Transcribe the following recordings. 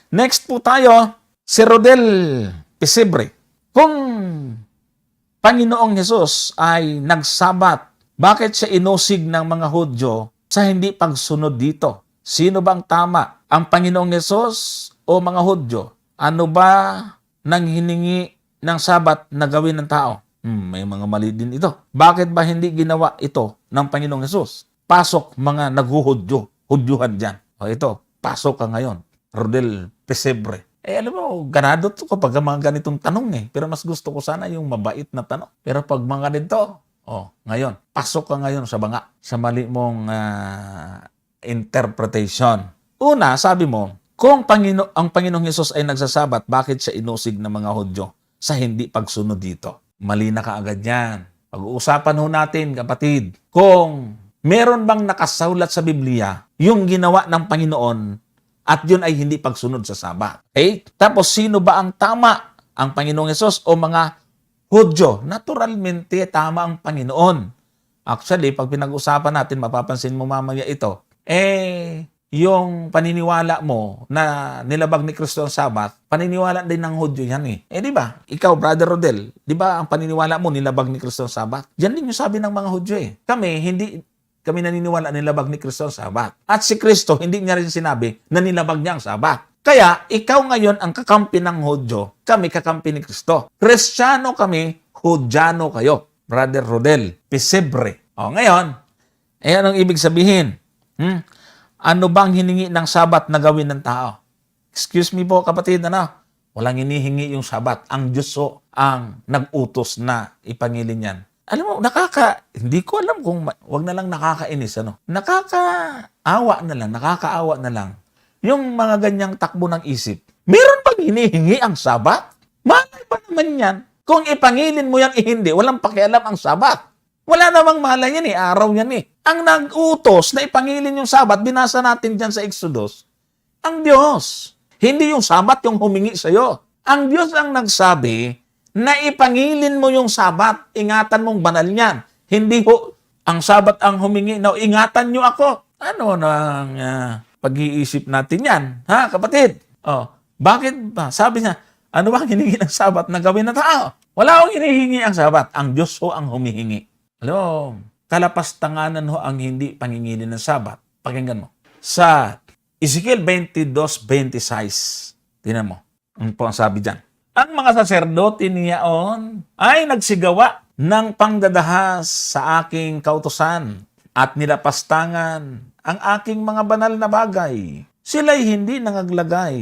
Next po tayo, si Rodel Pesebre. Kung Panginoong Hesus ay nagsabat, bakit siya inusig ng mga Hudyo sa hindi pagsunod dito? Sino bang tama? Ang Panginoong Hesus o mga Hudyo? Ano ba nang hiningi ng sabat na gawin ng tao? May mga mali din ito. Bakit ba hindi ginawa ito ng Panginoong Hesus? Pasok mga Hudyuhan dyan. O ito, pasok ka ngayon. Rodel Pesebre. Alam mo, ganado to kapag mga ganitong tanong Pero mas gusto ko sana yung mabait na tanong. Pero pag mga ganito, ngayon, pasok ka ngayon sa banga, sa mali mong interpretation. Una, sabi mo, kung ang Panginoong Hesus ay nagsasabat, bakit siya inusig ng mga Hudyo sa hindi pagsunod dito? Mali na kaagad yan. Pag-uusapan ho natin, kapatid, kung meron bang nakasulat sa Biblia yung ginawa ng Panginoon at yun ay hindi pagsunod sa sabat. Okay? Tapos, sino ba ang tama? Ang Panginoong Hesus o mga Hudyo? Naturalmente, tama ang Panginoon. Actually, pag pinag-usapan natin, mapapansin mo mamaya ito, yung paniniwala mo na nilabag ni Kristo ang Sabat, paniniwala din ng Hudyo yan di ba? Ikaw, Brother Rodel, di ba ang paniniwala mo nilabag ni Kristo ang Sabat? Yan din yung sabi ng mga Hudyo Kami naniniwala nilabag ni Kristo ang Sabat. At si Kristo, hindi niya rin sinabi na nilabag niya ang Sabat. Kaya, ikaw ngayon ang kakampi ng Hudyo, kami kakampi ni Kristo. Kristiyano kami, Hudyano kayo. Brother Rodel Pesebre. Ngayon, anong ibig sabihin? Ano bang hiningi ng sabat na gawin ng tao? Excuse me po kapatid, walang hinihingi yung sabat. Ang Diyos ang nag-utos na ipangilin yan. Alam mo, hindi ko alam kung, wag na lang nakakainis, nakakaawa na lang. Yung mga ganyang takbo ng isip, meron pang hinihingi ang sabat? Malay pa naman yan. Kung ipangilin mo yan, hindi, walang pakialam ang sabat. Wala namang malay yan araw yan Ang nag-utos na ipangilin yung sabat, binasa natin dyan sa Exodus, ang Diyos. Hindi yung sabat yung humingi sa'yo. Ang Diyos ang nagsabi na ipangilin mo yung sabat, ingatan mong banal yan. Hindi ang sabat ang humingi na ingatan nyo ako. Ano nang pag-iisip natin yan? Kapatid? Bakit ba? Sabi niya, ano ba ang hiningi ng sabat na gawin ng tao? Wala akong hinihingi ang sabat. Ang Diyos ang humihingi. Kalapastanganan ang hindi pangingilin ng sabat. Pakinggan mo. Sa Ezekiel 22:26, tingnan mo. Ano po ang sabi dyan? Ang mga saserdote niyaon ay nagsigawa ng pangdadahas sa aking kautusan at nilapastangan ang aking mga banal na bagay. Sila'y hindi nangaglagay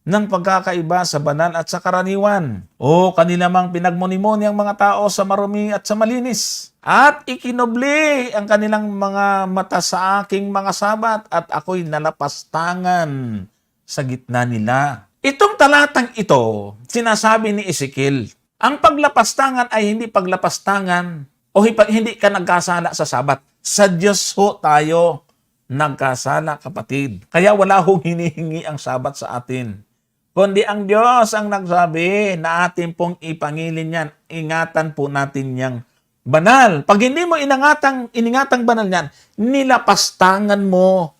ng pagkakaiba sa banal at sa karaniwan. Kanila mang pinagmuni-muni ang mga tao sa marumi at sa malinis. At ikinubli ang kanilang mga mata sa aking mga sabat at ako'y nalapastangan sa gitna nila. Itong talatang ito, sinasabi ni Ezekiel, ang paglapastangan ay hindi paglapastangan o hindi ka nagkasala sa sabat. Sa Diyos tayo nagkasala, kapatid. Kaya wala hinihingi ang sabat sa atin. Kundi ang Diyos ang nagsabi na atin pong ipangilin yan. Ingatan po natin yang banal. Pag hindi mo iningatang banal yan, nilapastangan mo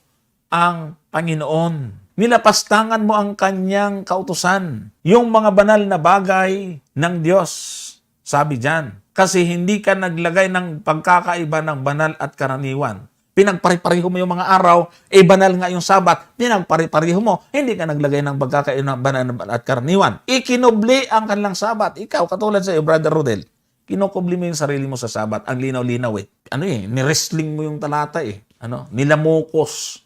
ang Panginoon. Nilapastangan mo ang kanyang kautusan. Yung mga banal na bagay ng Diyos. Sabi dyan. Kasi hindi ka naglagay ng pagkakaiba ng banal at karaniwan. Pinagpare-pareho mo yung mga araw, banal nga yung sabat, pinagpare-pareho mo, hindi ka naglagay ng pagkakaiba ng banal at karaniwan. Ikinubli ang kanilang sabat. Ikaw, katulad sa iyo, Brother Rodel, kinukubli mo yung sarili mo sa sabat. Ang linaw-linaw ni-wrestling mo yung talata nilamukos.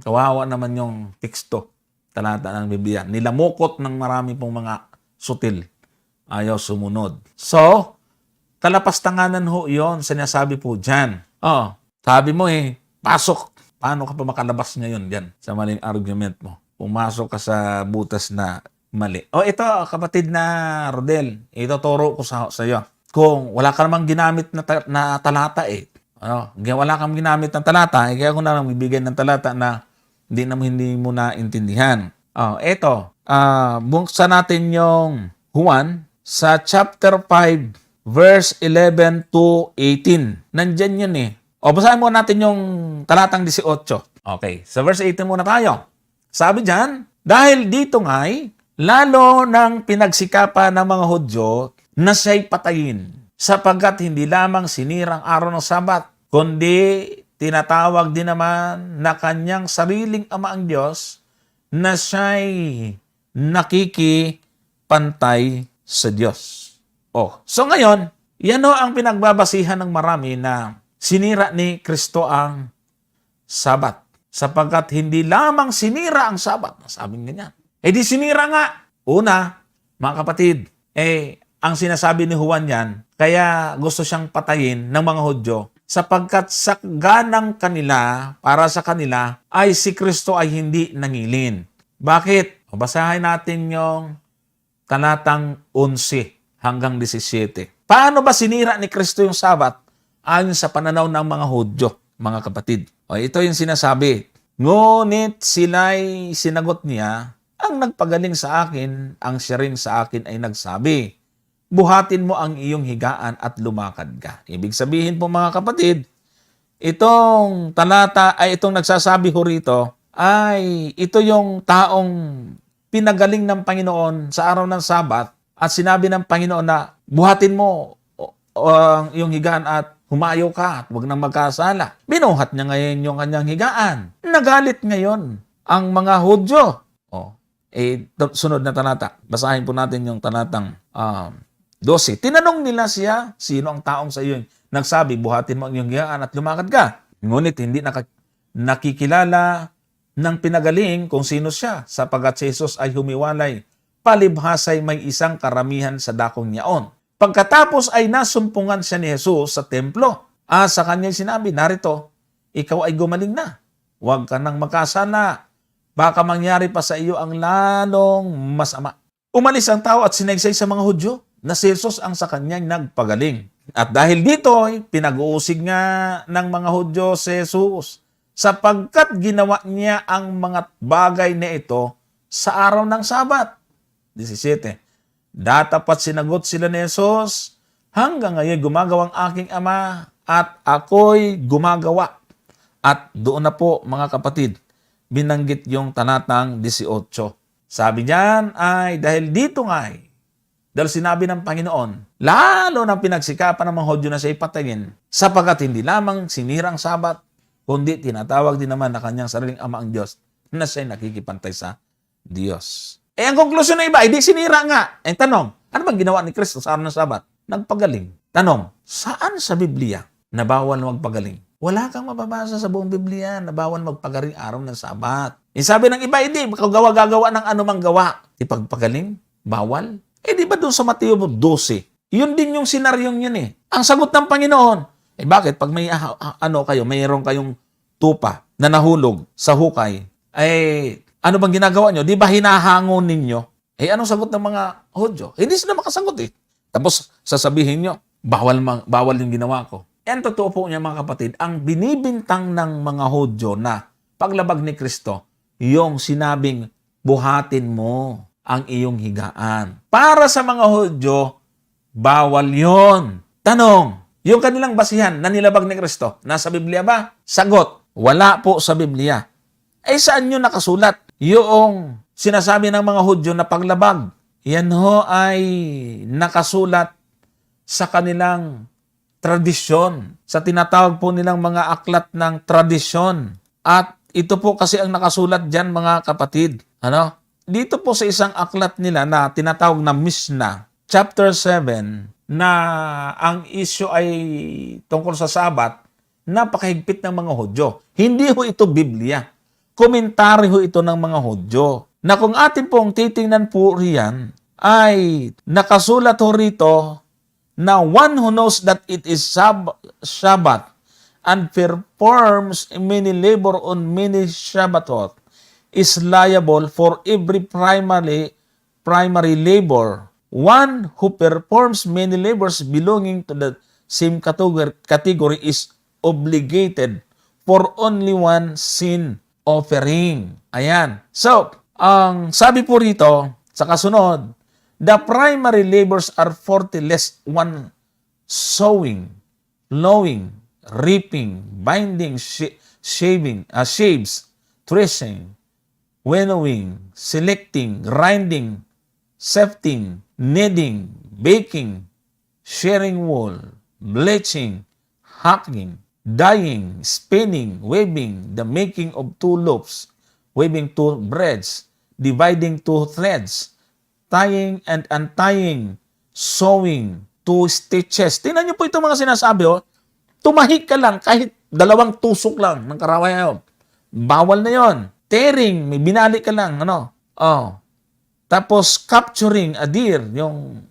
Kawawa naman yung teksto, talata ng Biblia. Nilamukot ng marami pong mga sutil. Ayaw sumunod. So, kalapastanganan yon sinasabi po dyan. Sabi mo pasok. Paano ka pa makalabas ngayon dyan sa maling argument mo? Pumasok ka sa butas na mali. Ito, kapatid na Rodel, ituturo ko sa iyo. Kung wala ka namang ginamit na talata wala kang ginamit ng talata, kaya ko na lang bibigyan ng talata na hindi mo na intindihan. Ito, buksan natin yung Juan sa chapter 5, verse 11 to 18. Nandyan yun basahin mo natin yung talatang 18. Okay, sa verse 18 muna tayo. Sabi dyan, Dahil dito nga'y, lalo ng pinagsikapan ng mga Hudyo na siya'y patayin, sapagkat hindi lamang sinirang araw ng Sabat, kundi tinatawag din naman na kanyang sariling ama ang Diyos na siya'y nakikipantay sa Diyos. So ngayon, yan ang pinagbabasihan ng marami na sinira ni Kristo ang Sabat. Sapagkat hindi lamang sinira ang Sabat. Sabi ganyan. Di sinira nga. Una, mga kapatid, ang sinasabi ni Juan yan, kaya gusto siyang patayin ng mga Hudyo, sapagkat sa ganang kanila, para sa kanila, ay si Kristo ay hindi nangilin. Bakit? Basahin natin yung talatang 11 hanggang 17. Paano ba sinira ni Kristo yung Sabat ayon sa pananaw ng mga Hudyo, mga kapatid? Ito yung sinasabi. Ngunit sila'y sinagot niya, ang nagpagaling sa akin, ang siya rin sa akin ay nagsabi, buhatin mo ang iyong higaan at lumakad ka. Ibig sabihin po mga kapatid, itong talata ay itong nagsasabi ho rito, ay ito yung taong pinagaling ng Panginoon sa araw ng Sabat at sinabi ng Panginoon na buhatin mo ang iyong higaan at humayo ka at huwag nang magkasala. Binuhat niya ngayon yung kanyang higaan. Nagalit ngayon ang mga Hudyo. Sunod na talata. Basahin po natin yung talatang 12. Tinanong nila siya, sino ang taong sa iyo nagsabi, buhatin mo ang iyong higaan at lumakad ka? Ngunit hindi nakikilala ng pinagaling kung sino siya, sapagkat si Jesus ay humiwalay. Palibhasay may isang karamihan sa dakong niyaon. Pagkatapos ay nasumpungan siya ni Jesus sa templo. Sa kanya sinabi, narito, ikaw ay gumaling na. Huwag ka nang magkasala. Baka mangyari pa sa iyo ang lalong masama. Umalis ang tao at sinaysay sa mga Hudyo na si Jesus ang sa kanyang nagpagaling. At dahil dito, pinag-uusig nga ng mga Hudyo si Jesus sapagkat ginawa niya ang mga bagay na ito sa araw ng Sabat. 17. Datapat sinagot sila ni Jesus, hanggang ngayon gumagawa ang aking ama at ako'y gumagawa. At doon na po mga kapatid, binanggit yung talatang 18. Sabi diyan ay dahil dito nga'y, dahil sinabi ng Panginoon, lalo ng pinagsikapan ng mga Hudyo na siya'y patayin, sapagkat hindi lamang sinirang Sabat, kundi tinatawag din naman na kanyang sariling ama ang Diyos na siya'y nakikipantay sa Diyos. Ang konklusyon ng iba, hindi sinira nga. Tanong, ano bang ginawa ni Kristo sa araw ng Sabat? Nagpagaling. Tanong, saan sa Biblia na bawal magpagaling? Wala kang mababasa sa buong Biblia na bawal magpagaling araw ng Sabat. Sabi ng iba, hindi, gagawa ng anumang gawa. Ipagpagaling? Bawal? Di ba doon sa Mateo 12? Yun din yung senaryong yun Ang sagot ng Panginoon, bakit? Pag may mayroon kayong tupa na nahulog sa hukay, ano bang ginagawa nyo? Di ba hinahangon ninyo? Anong sagot ng mga Hudyo? Hindi sila makasagot Tapos sasabihin nyo, bawal yung ginawa ko. Totoo po niya mga kapatid, ang binibintang ng mga Hudyo na paglabag ni Kristo, yung sinabing, buhatin mo ang iyong higaan. Para sa mga Hudyo, bawal yon. Tanong, yung kanilang basihan na nilabag ni Kristo, nasa Biblia ba? Sagot, wala po sa Biblia. Saan nyo nakasulat? Yung sinasabi ng mga Hudyo na paglabag, yan ho ay nakasulat sa kanilang tradisyon, sa tinatawag po nilang mga aklat ng tradisyon. At ito po kasi ang nakasulat dyan mga kapatid. Dito po sa isang aklat nila na tinatawag na Mishnah, chapter 7, na ang issue ay tungkol sa Sabat, napakahigpit ng mga Hudyo. Hindi ho ito Biblia. Komentary ho ito ng mga Hudyo. Na kung atin pong titingnan po riyan, ay nakasulat ho rito na one who knows that it is Sabbath and performs many labor on many Shabbatot is liable for every primary labor. One who performs many labors belonging to the same category is obligated for only one sin offering. Ayan. So, ang sabi po rito, sa kasunod, the primary labors are 40 less one sowing, plowing, reaping, binding, shaves, threshing, winnowing, selecting, grinding, sifting, kneading, baking, sharing wool, bleaching, hacking, dyeing, spinning, weaving, the making of two loops, weaving two breads, dividing two threads, tying and untying, sewing, two stitches. Tingnan niyo po itong mga sinasabi, oh. Tumahik ka lang kahit 2 tusok lang ng karaway. Bawal na yon. Tearing, may binali ka lang, ano? Oh. Tapos capturing a deer, yung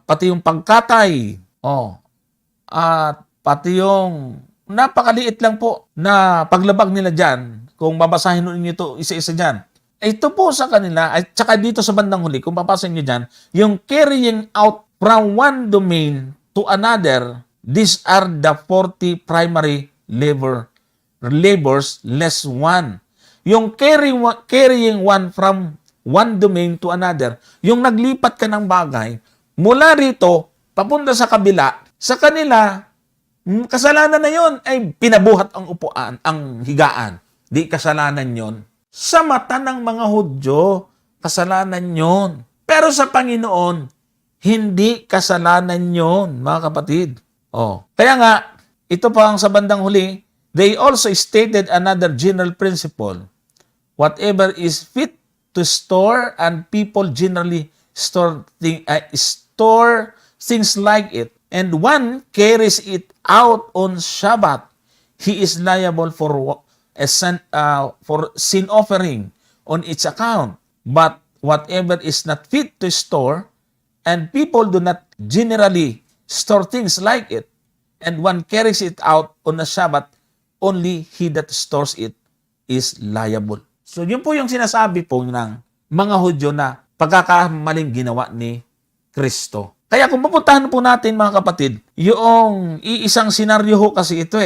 pati yung pagkatay. Oh. At pati yung napakaliit lang po na paglabag nila dyan. Kung babasahin niyo ito isa-isa dyan. Ito po sa kanila, at saka dito sa bandang huli, kung papasin niyo dyan, yung carrying out from one domain to another, these are the 40 primary labors less one. Yung carrying one from one domain to another, yung naglipat ka ng bagay, mula rito, papunta sa kabila, sa kanila, kasalanan na yon ay pinabuhat ang upuan, ang higaan. Di kasalanan yon. Sa mata ng mga Hudyo, kasalanan yon. Pero sa Panginoon, hindi kasalanan yon, mga kapatid. Kaya nga, ito pa ang sa bandang huli, they also stated another general principle. Whatever is fit to store, and people generally store things like it, and one carries it out on Shabbat, he is liable for sin offering on its account. But whatever is not fit to store, and people do not generally store things like it, and one carries it out on a Shabbat, only he that stores it is liable. So yun po yung sinasabi po ng mga Hudyo na pagkakamaling ginawa ni Kristo. Kaya kung pupuntahan po natin mga kapatid, yung iisang senaryo ho kasi ito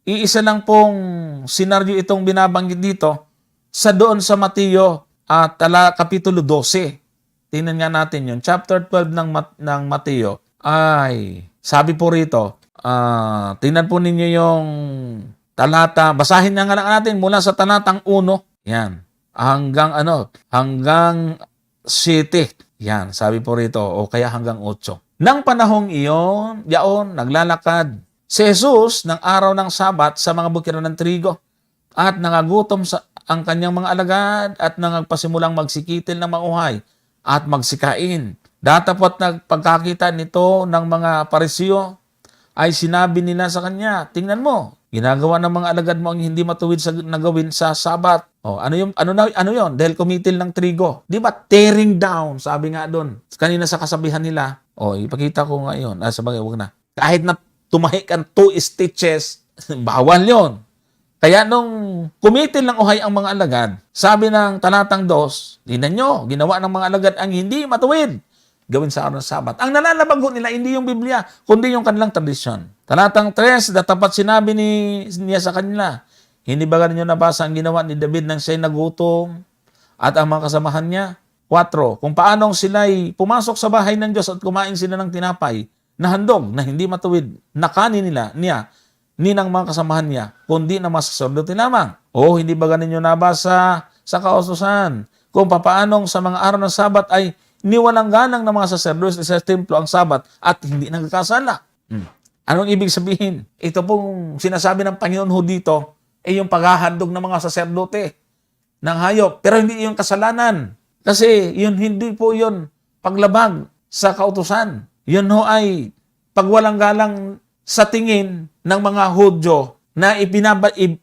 iisa lang pong senaryo itong binabanggit dito sa doon sa Mateo Kapitulo 12. Tingnan nga natin yun. Chapter 12 ng Mateo ay sabi po rito, tingnan po ninyo yung talata, basahin nga lang natin mula sa talatang 1, yan, hanggang 7, yan, sabi po rito, o kaya hanggang 8. Nang panahong iyon, naglalakad si Jesus ng araw ng Sabat sa mga bukiran ng trigo, at nangagutom ang kanyang mga alagad, at nangagpasimulang magsikitil ng mauhay at magsikain. Datapot nagpagkakita nito ng mga Pariseo, ay sinabi nila sa kanya, tingnan mo, ginagawa ng mga alagad mo ang hindi matuwid na gawin sa Sabat. Ano yun? Dahil kumitil ng trigo. Di ba? Tearing down, sabi nga doon. Kanina sa kasabihan nila, ipakita ko nga yun. Sabagay, wag na. Kahit na tumahik ang 2 stitches, bawal yon. Kaya nung kumitil ng uhay ang mga alagad, sabi ng talatang 2, tingnan nyo, ginawa ng mga alagad ang hindi matuwid gawin sa araw ng Sabat. Ang nalalabag nila, hindi yung Biblia, kundi yung kanilang tradisyon. Talatang 3, datapat sinabi niya sa kanila, hindi ba ninyo nabasa ang ginawa ni David nang siya'y nagutom at ang mga kasamahan niya? 4, kung paanong sila'y pumasok sa bahay ng Diyos at kumain sila ng tinapay na handog na hindi matuwid na kanin niya ni ng mga kasamahan niya, kundi na masasacerdote lamang. Hindi ba ninyo nabasa sa kautusan kung paanong sa mga araw ng Sabat ay niwalang ganang ng mga sacerdotes sa templo ang Sabat at hindi nagkakasala? Anong ibig sabihin? Ito pong sinasabi ng Panginoon ho dito ay yung paghahandog ng mga sacerdote ng hayop. Pero hindi yung kasalanan. Kasi yun hindi po yun paglabag sa kautusan. Yun ho ay pagwalang galang sa tingin ng mga Hudyo na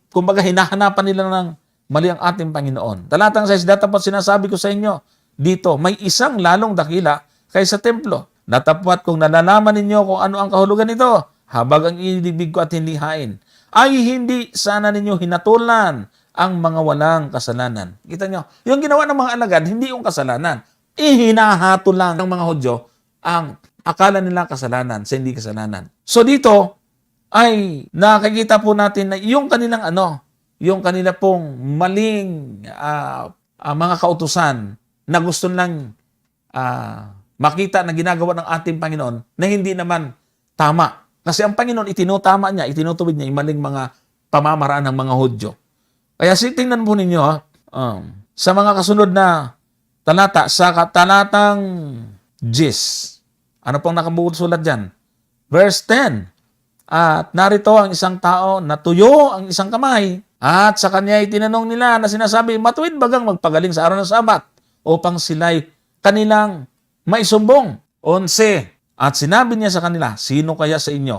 kumbaga hinahanapan nila ng mali ang ating Panginoon. Talatang 6, datapat sinasabi ko sa inyo, dito may isang lalong dakila kaysa templo. Datapat kung nalalaman ninyo kung ano ang kahulugan nito, habag ang inibig ko at hindi hain, ay hindi sana ninyo hinatulan ang mga walang kasalanan. Kita nyo, yung ginawa ng mga alagad, hindi yung kasalanan. Ihinahato lang ng mga Hudyo ang akala nila kasalanan sa hindi kasalanan. So dito ay nakikita po natin na yung kanilang yung kanila pong maling mga kautusan na gusto lang makita na ginagawa ng ating Panginoon na hindi naman tama. Kasi ang Panginoon itinutama niya, itinutuwid niya yung maling mga pamamaraan ng mga Hudyo. Kaya tingnan po ninyo, Sa mga kasunod na talata, sa talatang 10, ano pong nakabusulat dyan? Verse 10, at narito ang isang tao na tuyo ang isang kamay, at sa kanya ay tinanong nila na sinasabi, matuwid bagang magpagaling sa araw ng Sabat upang sila'y kanilang maisumbong. 11, at sinabi niya sa kanila, sino kaya sa inyo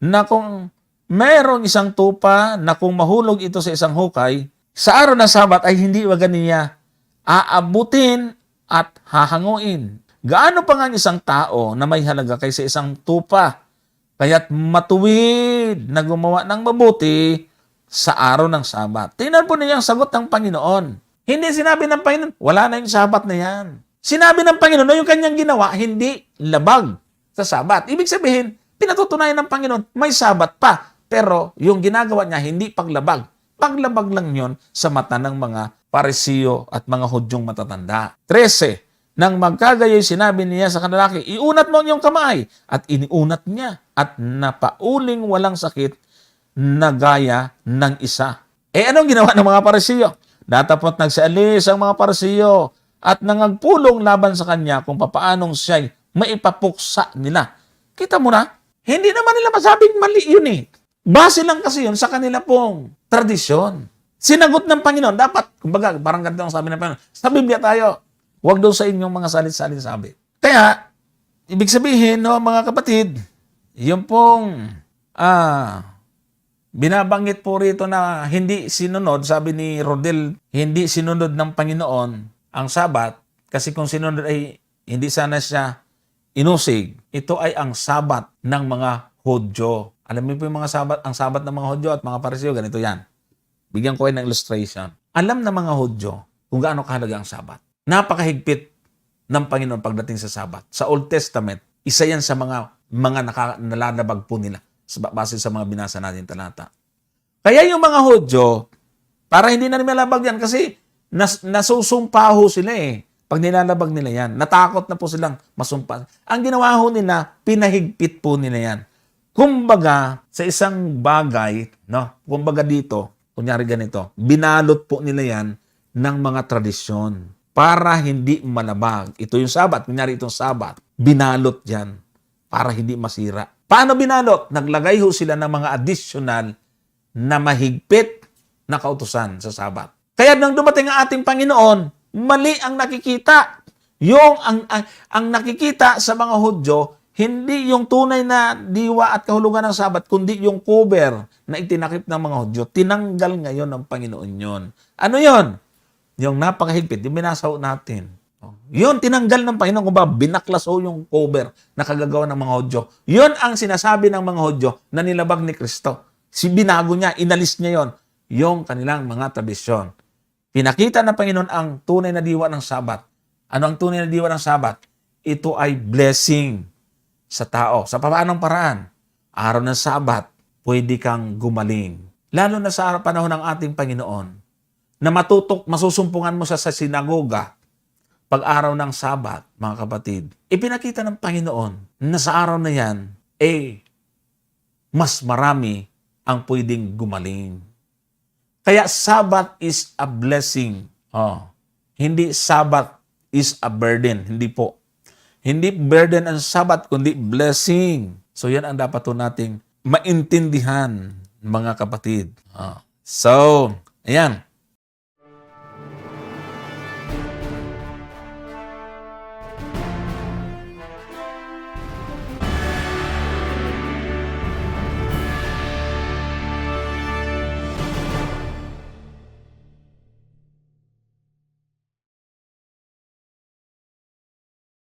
na kung mayroong isang tupa na kung mahulog ito sa isang hukay, sa araw ng Sabat ay hindi wagan niya aabutin at hahanguin. Gaano pa nga isang tao na may halaga kaysa isang tupa, kaya't matuwid na gumawa ng mabuti sa araw ng Sabat. Tingnan po niyo ang sagot ng Panginoon. Hindi sinabi ng Panginoon, wala na yung Sabat na yan. Sinabi ng Panginoon na yung kanyang ginawa, hindi labag sa Sabat. Ibig sabihin, pinatutunayan ng Panginoon, may Sabat pa. Pero yung ginagawa niya, hindi paglabag. Paglabag lang yon sa mata ng mga Parisiyo at mga Hudyong matatanda. 13, nang magkagayoy sinabi niya sa kanlalaki, iunat mo ang iyong kamay. At iniunat niya at napauling walang sakit na gaya ng isa. Anong ginawa ng mga Parisiyo? Datapot nagsialis ang mga Parisiyo at nangagpulong laban sa kanya kung papaanong siya'y maipapuksa nila. Kita mo na, hindi naman nila masabing mali yun eh. Base lang kasi yun sa kanila pong tradisyon. Sinagot ng Panginoon, dapat, kumbaga, parang ganito ang sabi ng Panginoon, sa Biblia tayo, huwag daw sa inyong mga salit-salit sabi. Kaya, ibig sabihin, no, mga kapatid, yung pong binabanggit po rito na hindi sinunod, sabi ni Rodel, hindi sinunod ng Panginoon ang Sabat, kasi kung sinunod ay hindi sana siya inusig. Ito ay ang Sabat ng mga Hudyo. Alam mo po yung mga Sabat, ang Sabat ng mga Hudyo at mga Parisiyo, ganito yan. Bigyan ko kayo ng illustration. Alam na mga Hudyo kung gaano kahalaga ang Sabat. Napakahigpit ng Panginoon pagdating sa Sabat. Sa Old Testament, isa yan sa mga nalalabag po nila base sa mga binasa natin talata. Kaya yung mga Hudyo, para hindi na nilalabag yan kasi nasusumpa ho sila eh. Pag nilalabag nila yan, natakot na po silang masumpa. Ang ginawa ho nila, pinahigpit po nila yan. Kumbaga, sa isang bagay, no? Kumbaga dito, kunyari ganito, binalot po nila yan ng mga tradisyon para hindi malabag. Ito yung Sabat, kunyari itong Sabat, binalot yan para hindi masira. Paano binalot? Naglagay ho sila ng mga additional na mahigpit na kautusan sa Sabat. Kaya nang dumating ang ating Panginoon, mali ang nakikita. Yung ang nakikita sa mga Hudyo, hindi yung tunay na diwa at kahulugan ng Sabat, kundi yung cover na itinakip ng mga Hudyo. Tinanggal ngayon ng Panginoon yon. Ano yon? Yung napakahigpit, yung binasaw natin. Yun, tinanggal ng Panginoon kung ba binaklas o yung cover na kagagawa ng mga Hudyo. Yun ang sinasabi ng mga Hudyo na nilabag ni Kristo. Binago niya, inalis niya yon, yung kanilang mga tradisyon. Pinakita ng Panginoon ang tunay na diwa ng Sabat. Ano ang tunay na diwa ng Sabat? Ito ay blessing sa tao. Sa paanong paraan? Araw ng Sabat, pwede kang gumaling. Lalo na sa panahon ng ating Panginoon, na masusumpungan mo sa sinagoga, pag araw ng Sabat, mga kapatid, ipinakita ng Panginoon na sa araw na yan, mas marami ang pwedeng gumaling. Kaya Sabat is a blessing. Hindi Sabat is a burden. Hindi po. Hindi burden ang Sabat, kundi blessing. So yan ang dapat po nating maintindihan, mga kapatid. So, ayan.